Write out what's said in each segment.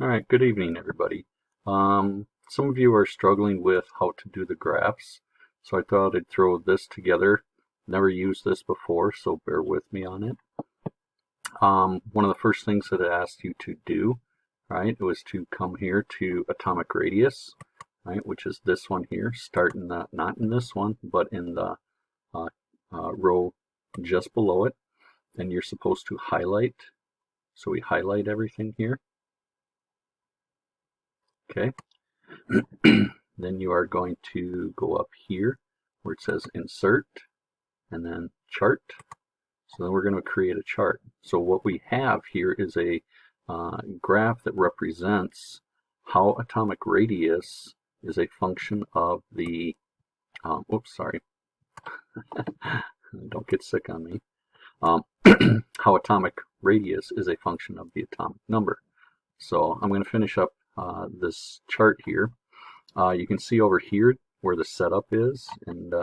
All right, good evening, everybody. Some of you are struggling with how to do the graphs, so I thought I'd throw this together. Never used this before, so bear with me on it. One of the first things that it asked you to do, right, was to come here to atomic radius, right, which is this one here. Start in the, not in this one, but in the row just below it. And you're supposed to highlight. So we highlight everything here. Okay. Then you are going to go up here where it says insert and then chart. So then we're going to create a chart. So what we have here is a graph that represents how atomic radius is a function of the, oops, sorry, don't get sick on me, how atomic radius is a function of the atomic number. So I'm going to finish up this chart here. You can see over here where the setup is and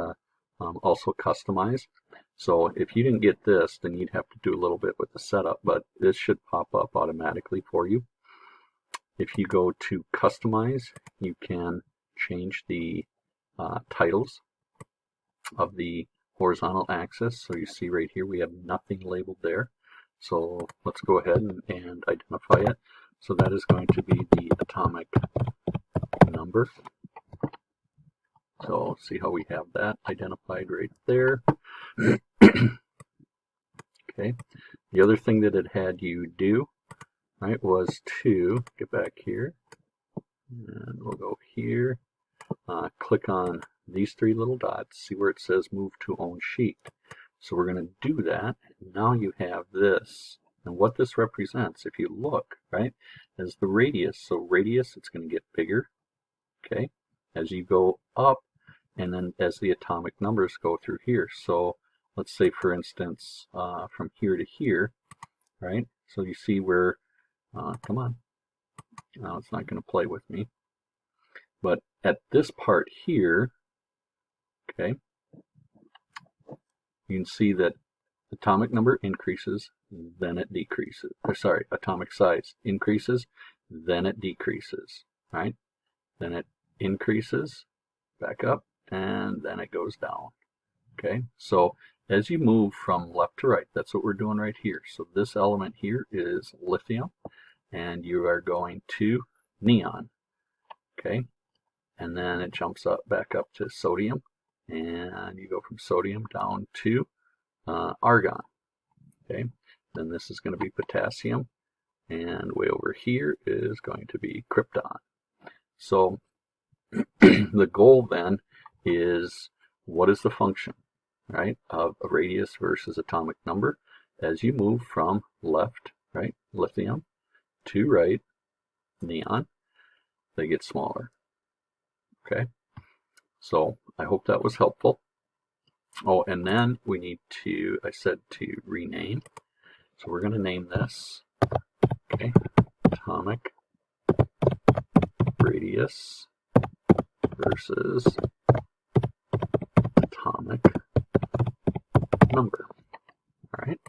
also customize. So if you didn't get this, then you'd have to do a little bit with the setup, but this should pop up automatically for you. If you go to customize, you can change the titles of the horizontal axis. So you see right here we have nothing labeled there. So let's go ahead and identify it. So that is going to be the atomic number. So see how we have that identified right there. Okay. The other thing that it had you do, right, was to get back here, and we'll go here, click on these three little dots, see where it says move to own sheet. So we're going to do that. Now you have this. And what this represents, if you look, right, is the radius. So radius, it's going to get bigger, okay, as you go up, and then as the atomic numbers go through here. So let's say, for instance, from here to here, right? So you see where, come on, no, it's not going to play with me. But at this part here, okay, you can see that atomic number increases, then it decreases. Or sorry, atomic size increases, then it decreases, right? Then it increases, back up, and then it goes down. Okay, so as you move from left to right, that's what we're doing right here. So this element here is lithium, and you are going to neon. Okay, and then it jumps up back up to sodium, and you go from sodium down to argon. Okay, then this is going to be potassium, and way over here is going to be krypton. So the goal then is, what is the function, right, of a radius versus atomic number as you move from left, right, lithium, to right, neon, they get smaller. Okay, so I hope that was helpful. Oh, and then we need to, I said to rename, so we're going to name this, okay, atomic radius versus atomic number. All right.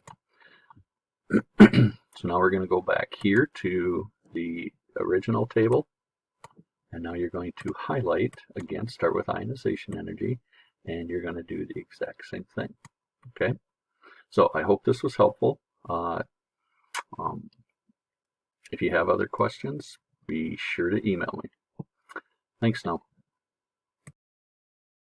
So now we're going to go back here to the original table, and now you're going to highlight again, start with ionization energy, and you're going to do the exact same thing. Okay, so I hope this was helpful. If you have other questions, be sure to email me. Thanks now.